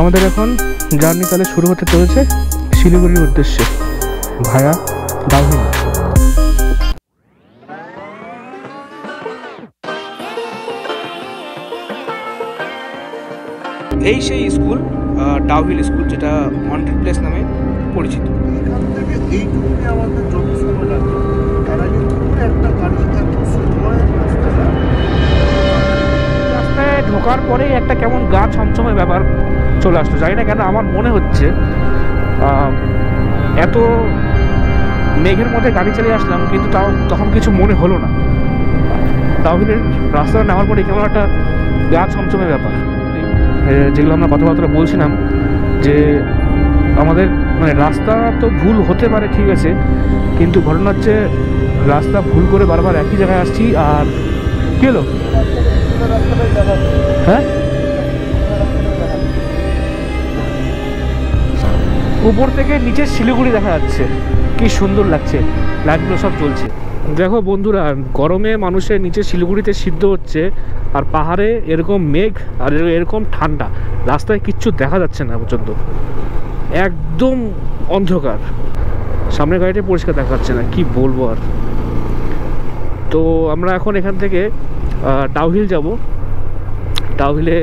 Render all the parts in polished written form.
আমাদের এখন জার্নি তাহলে শুরু হতে চলেছে শিলিগুড়ির উদ্দেশ্যে ভায়া ডাউহিল। এই সেই স্কুল ডাউহিল স্কুল, যেটা হন্টেড প্লেস নামে পরিচিত। এখান থেকে এইটুকুনি আমাদের যত সময় লাগবে, তার আগে একটা গাড়ি রাস্তায় ঢোকার পরেই একটা কেমন গা ছমছমে ব্যাপার চলে আসলো। জানি না কেন আমার মনে হচ্ছে এত মেঘের মধ্যে গাড়ি চালিয়ে আসলাম, কিন্তু তাও তখন কিছু মনে হলো না। ডাউহিলের রাস্তাটা নেওয়ার পরে কেমন একটা গা ছমছমে ব্যাপার। যেগুলো আমরা কথাবার্তা বলছিলাম যে আমাদের মানে রাস্তা তো ভুল হতে পারে, ঠিক আছে, কিন্তু ঘটনা হচ্ছে রাস্তা ভুল করে বারবার একই জায়গায় আসছি। আর কি হলো? হ্যাঁ, উপর থেকে নিচে শিলিগুড়ি দেখা যাচ্ছে, কি সুন্দর লাগছে, লাইটগুলো সব চলছে। দেখো বন্ধুরা, গরমে মানুষের নিচে শিলিগুড়িতে সিদ্ধ হচ্ছে, আর পাহাড়ে এরকম মেঘ আর এরকম ঠান্ডা, রাস্তায় কিচ্ছু দেখা যাচ্ছে না পর্যন্ত, একদম অন্ধকার, সামনের গাড়িটা পরিষ্কার দেখা যাচ্ছে না, কি বলবো আর। তো আমরা এখন এখান থেকে ডাউহিল যাব, ডাউহিলে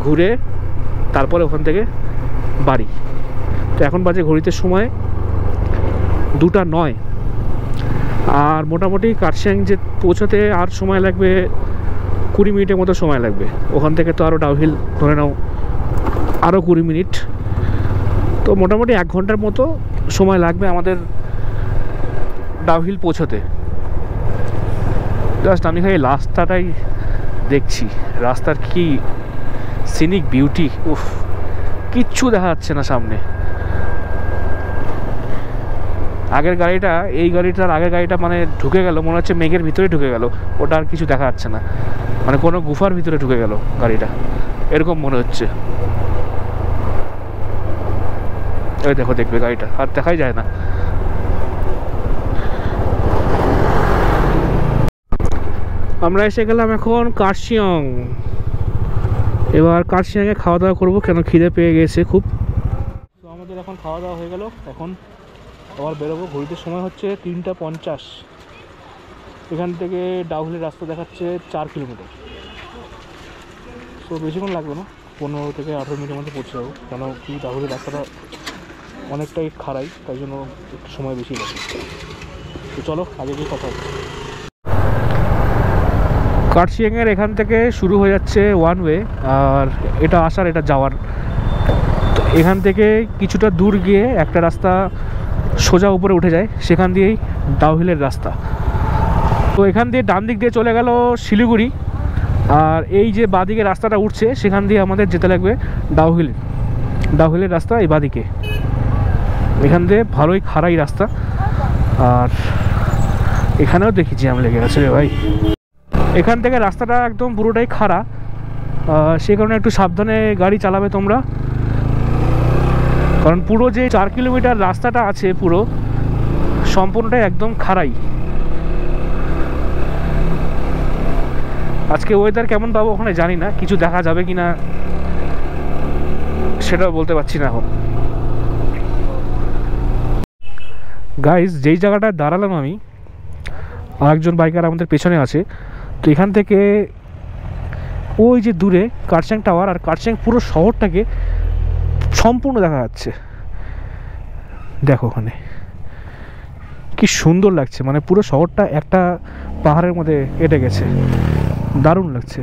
ঘুরে তারপরে ওখান থেকে বাড়ি। তো এখন বাজে ঘড়িতে সময় 2:09, আর মোটামুটি কার্শিয়াং যে পৌঁছাতে আর সময় লাগবে 20 মিনিটের মতো সময় লাগবে। ওখান থেকে তো আরও ডাউহিল ধরে নাও আরও 20 মিনিট, তো মোটামুটি 1 ঘন্টার মতো সময় লাগবে আমাদের ডাউহিল পৌঁছতে। জাস্ট আমি খালি রাস্তাটাই দেখছি, রাস্তার কি সিনিক বিউটি, উফ, কিচ্ছু দেখা যাচ্ছে না সামনে। আগের গাড়িটা, এই গাড়িটার আগের গাড়িটা মানে ঢুকে গেল, মনে হচ্ছে মেঘের ভিতরে ঢুকে গেল, ওটা আর কিছু দেখা যাচ্ছে না, মানে কোনো গুফার ভিতরে ঢুকে গেল গাড়িটা, এরকম মনে হচ্ছে। ওই দেখো, দেখবে গাড়িটা আর দেখাই যায় না। আমরা এসে গেলাম এখন কার্শিয়াং। এবার কার্শিয়াংয়ে খাওয়া দাওয়া করবো, কেন খিদে পেয়ে গেছে খুব। তো আমাদের এখন খাওয়া দাওয়া হয়ে গেল, এখন আবার বেরোবো। ঘড়িতে সময় হচ্ছে 3:50। এখান থেকে ডাউহিলের রাস্তা দেখাচ্ছে 4 কিলোমিটার। তো বেশিক্ষণ লাগবে না, 15 থেকে 18 মিনিটের মধ্যে পৌঁছে যাবো, কেন কি ডাউহিলের রাস্তাটা অনেকটাই খারাই, তাই জন্য একটু সময় বেশি লাগে। তো চলো আগে গিয়ে কথা হচ্ছে। কার্শিয়াংয়ের এখান থেকে শুরু হয়ে যাচ্ছে ওয়ান ওয়ে, আর এটা আসার এটা যাওয়ার। তো এখান থেকে কিছুটা দূর গিয়ে একটা রাস্তা সোজা উপরে উঠে যায়, সেখান দিয়েই ডাউহিলের রাস্তা। তো এখান দিয়ে ডান দিক দিয়ে চলে গেল শিলিগুড়ি, আর এই যে বাঁদিকে রাস্তাটা উঠছে সেখান দিয়ে আমাদের যেতে লাগবে ডাউহিল। ডাউহিলের রাস্তা এই বাঁদিকে, এখান দিয়ে ভালোই খারাই রাস্তা। আর এখানেও দেখি জ্যাম লেগে গেছে রে ভাই। এখান থেকে রাস্তাটা একদম পুরোটাই খাড়া, সেই কারণে একটু সাবধানে গাড়ি চালাবে তোমরা, কারণ পুরো যে 4 কিলোমিটার রাস্তাটা আছে পুরো সম্পূর্ণটাই একদম খাড়াই। আজকে ওয়েদার কেমন পাবো ওখানে জানি না, কিছু দেখা যাবে কি না সেটাও বলতে পারছি না এখন। গাইজ, যেই জায়গাটায় দাঁড়ালাম আমি, আরেকজন বাইকার আমাদের পেছনে আছে। তো এখান থেকে ওই যে দূরে কার্শিয়াং টাওয়ার, আর কার্শিয়াং পুরো শহরটাকে সম্পূর্ণ দেখা যাচ্ছে। দেখো ওখানে কি সুন্দর লাগছে, মানে পুরো শহরটা একটা পাহাড়ের মধ্যে এঁটে গেছে, দারুণ লাগছে।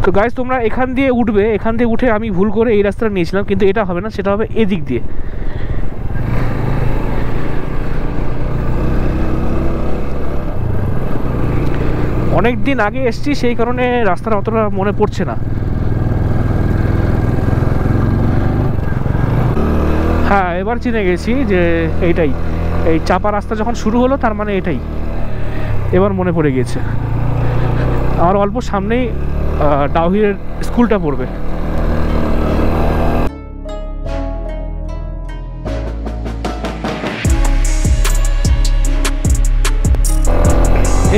তো গাইজ, তোমরা এখান দিয়ে উঠবে, এখান দিয়ে উঠে আমি ভুল করে এই রাস্তাটা নিয়েছিলাম, কিন্তু এটা হবে না, সেটা হবে এদিক দিয়ে। অনেক দিন আগে এসছি, সেই কারণে রাস্তাটা অতটা মনে পড়ছে না। হ্যাঁ, এবার চিনে গেছি যে এইটাই, এই চাপা রাস্তা যখন শুরু হলো তার মানে এটাই, এবার মনে পড়ে গিয়েছে। আর অল্প সামনেই ডাউহিলের স্কুলটা পড়বে।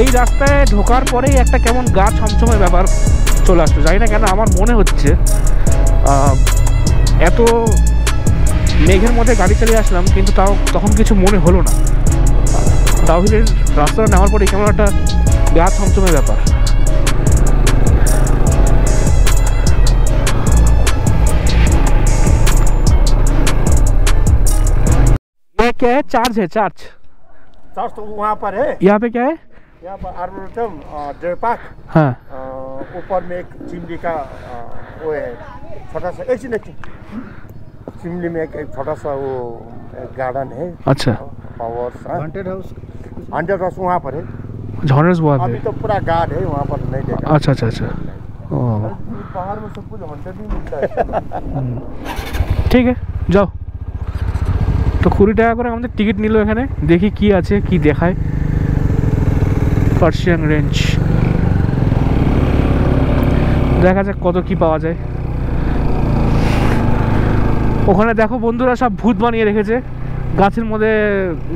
এই রাস্তায় ঢোকার পরেই একটা কেমন গা ছমছমে ব্যাপার চলে আসলো। জানি না কেন আমার মনে হচ্ছে এত মেঘের মধ্যে গাড়ি চালিয়ে আসলাম, কিন্তু তাও তখন কিছু মনে হলো না। ডাউহিলের রাস্তাটা নেওয়ার পরে কেমন একটা গা থমথমে ব্যাপার। ये क्या है? चार्ज है? चार्ज तो वहाँ पर है। यहाँ पे क्या है? यहाँ पर आर्बोरेटम डियर पार्क, हाँ ऊपर में एक चिमनी का वो है छोटा सा, ऐसी नहीं चिमनी में एक छोटा सा वो गार्डन है। अच्छा, हॉन्टेड हाउस वहाँ पर है। झॉनर्स बहुत अभी है। तो पूरा गार्ड है वहाँ पर, नहीं देखा। अच्छा अच्छा अच्छा, ओ पहाड़ में सब कुछ हॉन्टेड ही मिलता है। ঠিক আছে, যাও। তো 20 টাকা করে আমাদের টিকিট নিল এখানে। দেখি কি আছে, কি দেখায়। পার্সিয়ান রেঞ্জ দেখা যাক কত কি পাওয়া যায়। ওখানে দেখো বন্ধুরা সব ভূত বানিয়ে রেখেছে গাছের মধ্যে,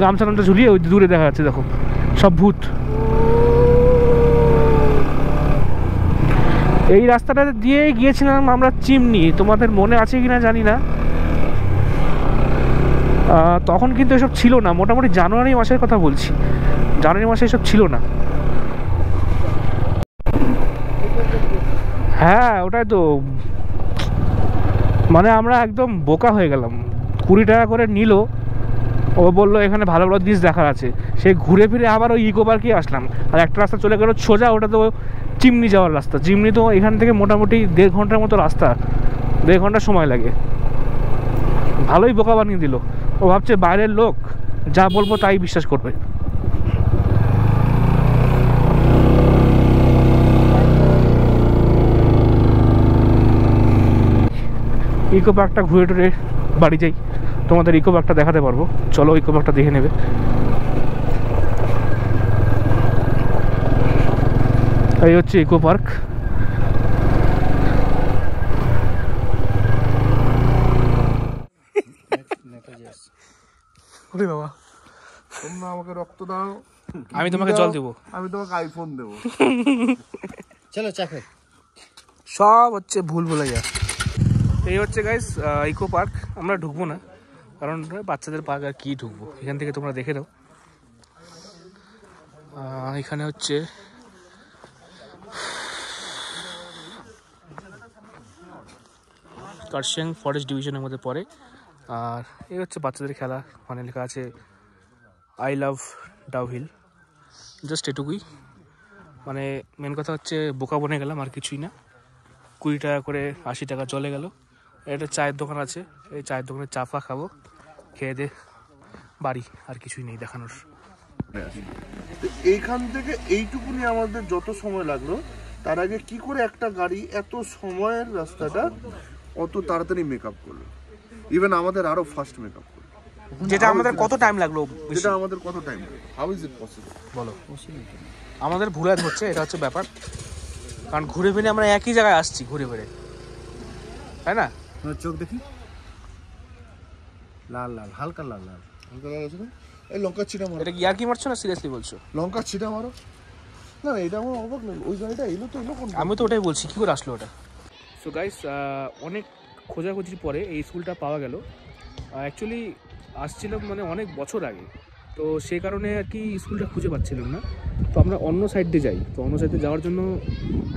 গামছা টামছা ঝুলিয়ে ওই দূরে দেখা যাচ্ছে, দেখো সব ভূত। এই রাস্তাটা দিয়ে গিয়েছিলাম আমরা চিমনি, তোমাদের মনে আছে কিনা জানি না। তখন কিন্তু এসব ছিল না, মোটামুটি জানুয়ারি মাসের কথা বলছি, জানুয়ারি মাসে এসব ছিল না। হ্যাঁ ওটাই তো, মানে আমরা একদম বোকা হয়ে গেলাম। 20 টাকা করে নিল, ও বললো এখানে ভালো ভালো জিনিস দেখার আছে। সে ঘুরে ফিরে আবার ওই ইকো পার্কে আসলাম, আর একটা রাস্তা চলে গেল সোজা, ওটা তো চিমনি যাওয়ার রাস্তা। চিমনি তো এখান থেকে মোটামুটি 1.5 ঘন্টার মতো রাস্তা, 1.5 ঘন্টা সময় লাগে। ভালোই বোকা বানিয়ে দিল। ও ভাবছে বাইরের লোক, যা বলবো তাই বিশ্বাস করবে। ইকো পার্কটা ঘুরে টুরে বাড়ি যাই, তোমাদের ইকো পার্কটা দেখাতে পারবো। চলো ইকো পার্কটা দেখে নেবে। এই হচ্ছে ইকো পার্ক। ওরে বাবা, তোমরা আমাকে রক্ত দাও, আমি তোমাকে জল দেবো, আমি তোমাকে আইফোন দেবো। চলো চাপে। সব হচ্ছে ভুল ভুলে যায়। এই হচ্ছে গাইস ইকো পার্ক। আমরা ঢুকবো না, কারণ বাচ্চাদের পার্ক, আর কি ঢুকবো। এখান থেকে তোমরা দেখে দাও। এখানে হচ্ছে কার্শিয়াং ফরেস্ট ডিভিশনের মধ্যে পড়ে। আর এই হচ্ছে বাচ্চাদের খেলা, ওখানে লেখা আছে আই লাভ ডাউহিল। জাস্ট এটুকুই, মানে মেন কথা হচ্ছে বোকা বনে গেলাম, আর কিছুই না। 20 টাকা করে 80 টাকা চলে গেল। একটা চায়ের দোকান আছে, এই চায়ের দোকানে চা ফা খাবো, খেয়ে দে বাড়ি। আর কিছুই নেই দেখানোর। এইখান থেকে এইটুকুনি আমাদের যত সময় লাগলো, তার আগে কি করে একটা গাড়ি এত সময়ের রাস্তাটা অত তাড়াতাড়ি মেকআপ করলো। ইভেন আমাদের আরো ফাস্ট মেকআপ করলো, যেটা আমাদের কত টাইম লাগলো, যেটা আমাদের কত টাইম লাগলো। হাউ ইজ ইট পসিবল বলো? আমাদের ভুলে হচ্ছে, এটা হচ্ছে ব্যাপার। কারণ ঘুরে ফিরে আমরা একই জায়গায় আসছি, ঘুরে ফিরে, তাই না? চোখ দেখি, লাল লাল, হালকা লাল লাল। এই লঙ্কা ছিটা মারো। এটা কি আর কি মারছো না সিরিয়াসলি বলছো? লঙ্কা ছিটা মারো না, এটা আমার অবাক লাগে। ওই গাড়িটা এলো তো এলো কোন? আমি তো ওটাই বলছি, কি করে আসলো ওটা। সো গাইস, অনেক খোঁজাখুঁজির পরে এই স্কুলটা পাওয়া গেল। অ্যাকচুয়ালি আসছিলাম মানে অনেক বছর আগে, তো সেই কারণে আর কি স্কুলটা খুঁজে পাচ্ছিলাম না। তো আমরা অন্য সাইড দিয়ে যাই, তো অন্য সাইডে যাওয়ার জন্য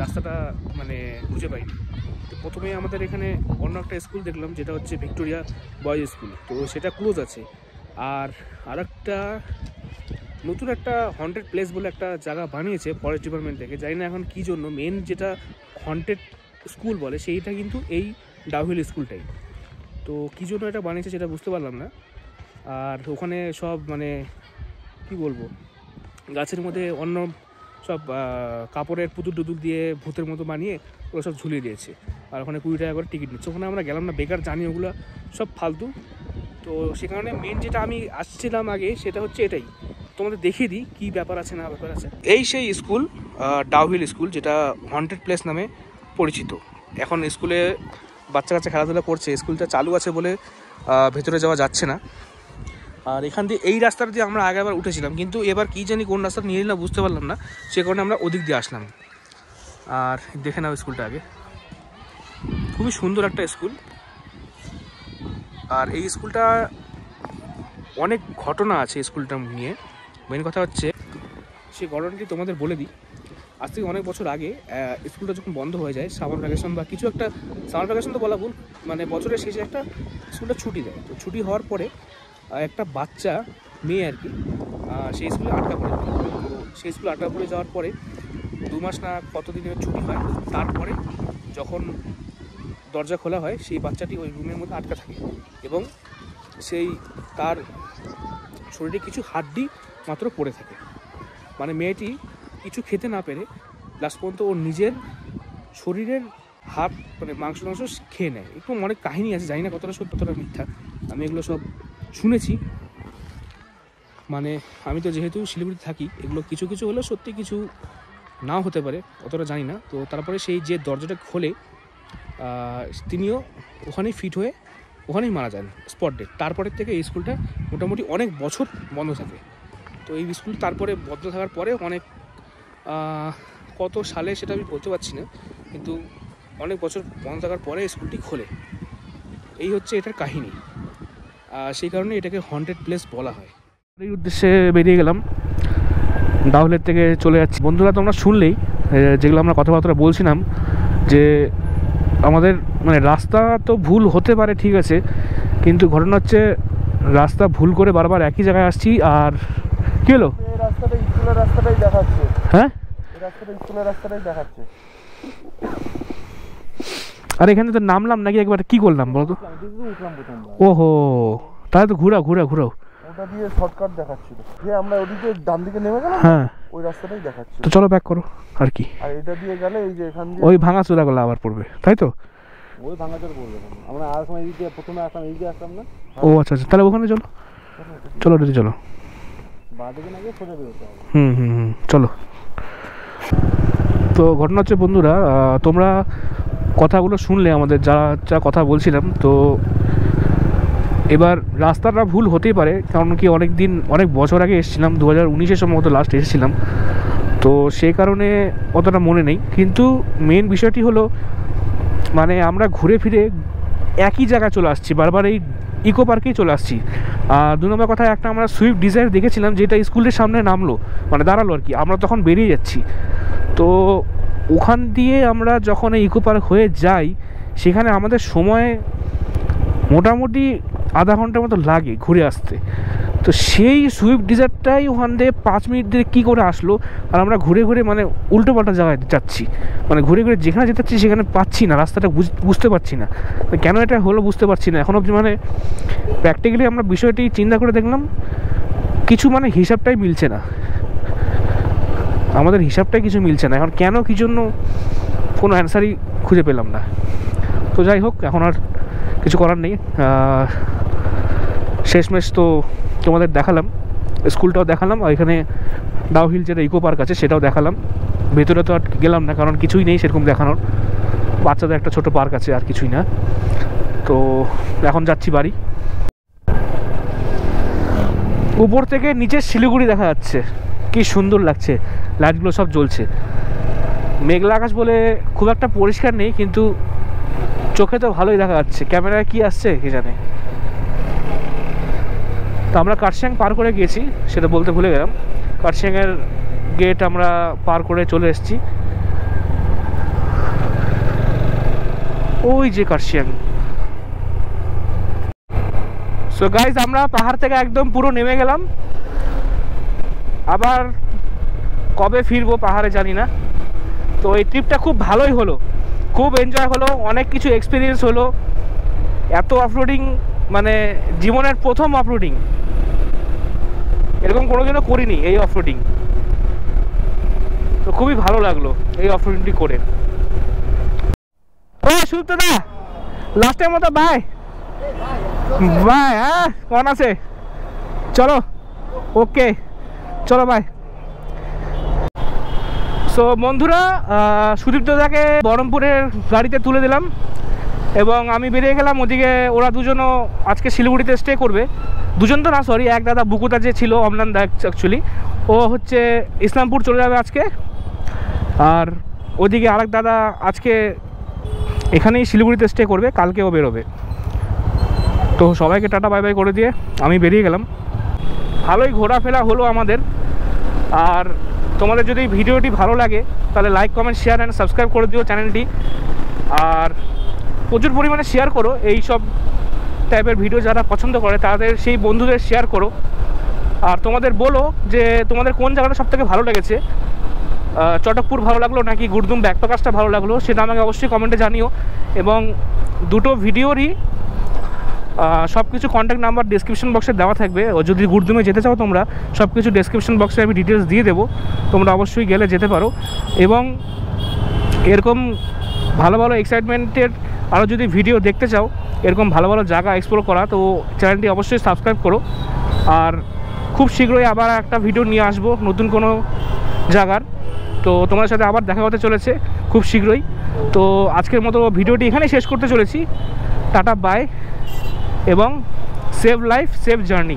রাস্তাটা মানে খুঁজে পাইনি। তো প্রথমে আমাদের এখানে অন্য একটা স্কুল দেখলাম, যেটা হচ্ছে ভিক্টোরিয়া বয়েজ স্কুল, তো সেটা ক্লোজ আছে। আর একটা নতুন একটা হন্টেড প্লেস বলে একটা জায়গা বানিয়েছে ফরেস্ট ডিপার্টমেন্ট থেকে, জানি না এখন কী জন্য। মেন যেটা হন্টেড স্কুল বলে সেইটা কিন্তু এই ডাউহিল স্কুলটাই। তো কী জন্য এটা বানিয়েছে সেটা বুঝতে পারলাম না। আর ওখানে সব মানে কি বলবো, গাছের মধ্যে অন্য সব কাপড়ের পুতুল টুতুল দিয়ে ভূতের মতো বানিয়ে ওরা সব ঝুলিয়ে দিয়েছে। আর ওখানে 20 টাকা করে টিকিট নিচ্ছে। ওখানে আমরা গেলাম না, বেকার জানি ওগুলো সব ফালতু। তো সে কারণে মেন যেটা আমি আসছিলাম আগে সেটা হচ্ছে এটাই। তোমাদের দেখিয়ে দিই কী ব্যাপার আছে না ব্যাপার আছে। এই সেই স্কুল, ডাউহিল স্কুল, যেটা হন্টেড প্লেস নামে পরিচিত। এখন স্কুলে বাচ্চা কাচ্চা খেলাধুলা করছে, স্কুলটা চালু আছে বলে ভেতরে যাওয়া যাচ্ছে না। আর এখান দিয়ে এই রাস্তাটা দিয়ে আমরা আগেবার উঠেছিলাম, কিন্তু এবার কী জানি কোন রাস্তা নিয়ে নিলাম বুঝতে পারলাম না, সে কারণে আমরা ওদিক দিয়ে আসলাম। আর দেখে নাও স্কুলটা আগে, খুবই সুন্দর একটা স্কুল। আর এই স্কুলটা অনেক ঘটনা আছে স্কুলটা নিয়ে। মেন কথা হচ্ছে সেই ঘটনাটি তোমাদের বলে দিই। আজ থেকে অনেক বছর আগে স্কুলটা যখন বন্ধ হয়ে যায়, সামার ভ্যাকেশন বা কিছু একটা, সামার ভ্যাকেশন তো বলা ভুল, মানে বছরের শেষে একটা স্কুলটা ছুটি দেয়। তো ছুটি হওয়ার পরে একটা বাচ্চা মেয়ে আর কি সেই স্কুলে আটকা পড়ে। তো সেই স্কুলে আটকা পড়ে যাওয়ার পরে 2 মাস না কতদিনের ছুটি হয়, তারপরে যখন দরজা খোলা হয় সেই বাচ্চাটি ওই রুমের মধ্যে আটকা থাকে এবং সেই তার শরীরে কিছু হাড্ডি মাত্র পড়ে থাকে। মানে মেয়েটি কিছু খেতে না পেরে লাস্ট পর্যন্ত ওর নিজের শরীরের হাত মানে মাংস খেয়ে নেয়। এরকম অনেক কাহিনী আছে, জানি না কতটা সত্য কতটা মিথ্যা, আমি এগুলো সব শুনেছি। মানে আমি তো যেহেতু শিলিগুড়িতে থাকি, এগুলো কিছু কিছু হলেও সত্যি, কিছু নাও হতে পারে, অতটা জানি না। তো তারপরে সেই যে দরজাটা খোলে তিনিও ওখানেই ফিট হয়ে ওখানেই মারা যান, স্পট ডেট। তারপরের থেকে এই স্কুলটা মোটামুটি অনেক বছর বন্ধ থাকে। তো এই স্কুল তারপরে বন্ধ থাকার পরে অনেক কত সালে সেটা আমি বলতে পারছি না, কিন্তু অনেক বছর বন্ধ থাকার পরে স্কুলটি খোলে। এই হচ্ছে এটার কাহিনী, সেই কারণে এটাকে হন্টেড প্লেস বলা হয়। এই উদ্দেশ্যে বেরিয়ে গেলাম, ডাউলের থেকে চলে যাচ্ছি। বন্ধুরা তোমরা শুনলেই যেগুলো আমরা কথাবার্তা বলছিলাম, যে আমাদের মানে রাস্তা তো ভুল হতে পারে ঠিক আছে, কিন্তু ঘটনা হচ্ছে রাস্তা ভুল করে বারবার একই জায়গায় আসছি। আর কি হলো, এই রাস্তাটা স্কুলের রাস্তাটাই দেখাচ্ছে। হ্যাঁ এই রাস্তাটা স্কুলের রাস্তাটাই দেখাচ্ছে। আর এখানে তো নামলাম নাকি একবার, কি করলাম বলো তো? উঠলাম প্রথমবার। ওহো, তাহলে তো ঘুরাও। ওটা দিয়ে শর্টকাট দেখাচ্ছিল, যে আমরা ওদিকে ডান দিকে নেমে গেলাম, হ্যাঁ ওই রাস্তাটাই দেখাচ্ছে। তো চলো ব্যাক করো আর কি। আর এটা দিয়ে গেলে এই যে এখান দিয়ে ওই ভাঙাচোরা আবার পড়বে, তাই তো? ওই ভাঙাচোর বলবে না, আমরা আর সময় এই যে প্রথমে আসলাম, এই যে আসলাম না, ও আচ্ছা আচ্ছা, তাহলে ওখানে চলো দিদি, চলো। বাঁদিকে না গিয়ে সোজা বেরোতে হবে। চলো। তো ঘটনা হচ্ছে বন্ধুরা, তোমরা কথাগুলো শুনলে আমাদের যা কথা বলছিলাম, তো এবার রাস্তাটা ভুল হতেই পারে, কারণ কি অনেক বছর আগে এসেছিলাম, 2019-এর সম্ভবত লাস্ট এসেছিলাম, তো সেই কারণে অতটা মনে নেই। কিন্তু মেন বিষয়টি হলো, মানে আমরা ঘুরে ফিরে একই জায়গায় চলে আসছি, বারবার এই ইকো পার্কেই চলে আসছি। আর 2 নম্বর কথা, একটা আমরা সুইফট ডিজায়ার দেখেছিলাম যেটা স্কুলের সামনে নামলো, মানে দাঁড়ালো আর কি, আমরা তখন বেরিয়ে যাচ্ছি। তো ওখান দিয়ে আমরা যখন এই ইকো পার্ক হয়ে যাই, সেখানে আমাদের সময় মোটামুটি আধা ঘন্টার মতো লাগে ঘুরে আসতে। তো সেই সুইফট ডিজায়ারটাই ওখান দিয়ে 5 মিনিট দিয়ে কী করে আসলো, আর আমরা ঘুরে মানে উল্টো পাল্টা জায়গায় যাচ্ছি, মানে ঘুরে যেখানে যেতে চাচ্ছি সেখানে পাচ্ছি না, রাস্তাটা বুঝতে পারছি না কেন এটা হলো, বুঝতে পারছি না এখন অবধি। মানে প্র্যাকটিক্যালি আমরা বিষয়টি চিন্তা করে দেখলাম, কিছু মানে হিসাবটাই মিলছে না, আমাদের হিসাবটাই কিছু মিলছে না। এখন কেন, কী জন্য, কোনো অ্যান্সারই খুঁজে পেলাম না। তো যাই হোক, এখন আর কিছু করার নেই। শেষমেশ তো তোমাদের দেখালাম, স্কুলটাও দেখালাম, আর এখানে ডাউ হিল যেটা ইকো পার্ক আছে সেটাও দেখালাম। ভেতরে তো আর গেলাম না, কারণ কিছুই নেই সেরকম দেখানোর, বাচ্চাদের একটা ছোট পার্ক আছে, আর কিছুই না। তো এখন যাচ্ছি বাড়ি। উপর থেকে নিচে শিলিগুড়ি দেখা যাচ্ছে, কি সুন্দর লাগছে, লাইটগুলো সব জ্বলছে। মেঘলা আকাশ বলে খুব একটা পরিষ্কার নেই, কিন্তু চোখে তো ভালোই দেখা যাচ্ছে, ক্যামেরায় কি আসছে কে জানে। তো আমরা কার্শিয়াং পার করে গিয়েছি, সেটা বলতে ভুলে গেলাম। কার্শিয়াংয়ের গেট আমরা পার করে চলে এসেছি, ওই যে কার্শিয়াং। সো গাইজ, আমরা পাহাড় থেকে একদম পুরো নেমে গেলাম, আবার কবে ফিরবো পাহাড়ে জানি না। তো এই ট্রিপটা খুব ভালোই হলো, খুব এনজয় হলো, অনেক কিছু এক্সপিরিয়েন্স হলো। এত অফরোডিং মানে জীবনের প্রথম অফরোডিং, এরকম কোনোদিনও করিনি এই অফরোডিং। তো খুবই ভালো লাগলো এই অফরোডিংটি করে। ও সুপ্তদা, লাস্টের মতো বাই বাই। হ্যাঁ, কেমন আছে? চলো, ওকে, চলো বাই। সো বন্ধুরা, সুদীপ্তদাকে বহরমপুরের গাড়িতে তুলে দিলাম এবং আমি বেরিয়ে গেলাম ওদিকে। ওরা দুজনও আজকে শিলিগুড়িতে স্টে করবে, দুজন তো না, সরি, এক দাদা বুকুতা যে ছিল, অমলান দা অ্যাকচুয়ালি, ও হচ্ছে ইসলামপুর চলে যাবে আজকে। আর ওদিকে আরেক দাদা আজকে এখানেই শিলিগুড়িতে স্টে করবে, কালকেও বেরোবে। তো সবাইকে টাটা বাই বাই করে দিয়ে আমি বেরিয়ে গেলাম। ভালোই ঘোরাফেরা হলো আমাদের। আর তোমাদের যদি ভিডিওটি ভালো লাগে তাহলে like comment share and subscribe করে দিও চ্যানেলটি। আর প্রচুর পরিমাণে শেয়ার করো, এই সব টাইপের ভিডিও যারা পছন্দ করে তাদের সেই বন্ধুদের শেয়ার করো। আর তোমাদের বলো যে তোমাদের কোন জায়গাটা সবথেকে ভালো লেগেছে, চটকপুর ভালো লাগলো নাকি গুরদুম ব্যাকপ্যাকার্সটা ভালো লাগলো, সেটা আমাকে অবশ্যই কমেন্টে জানিও। এবং দুটো ভিডিওরই সব কিছু কন্ট্যাক্ট নাম্বার ডেসক্রিপশন বক্সে দেওয়া থাকবে। ও যদি গুরদুমে যেতে চাও তোমরা, সব কিছু ডেসক্রিপশন বক্সে আমি ডিটেলস দিয়ে দেবো, তোমরা অবশ্যই গেলে যেতে পারো। এবং এরকম ভালো ভালো এক্সাইটমেন্টের আরও যদি ভিডিও দেখতে চাও, এরকম ভালো ভালো জায়গা এক্সপ্লোর করা, তো চ্যানেলটি অবশ্যই সাবস্ক্রাইব করো। আর খুব শীঘ্রই আবার একটা ভিডিও নিয়ে আসবো নতুন কোনো জায়গার, তো তোমাদের সাথে আবার দেখা হতে চলেছে খুব শীঘ্রই। তো আজকের মতো ভিডিওটি এখানেই শেষ করতে চলেছি। টাটা বাই এবং সেভ লাইফ সেভ জার্নি।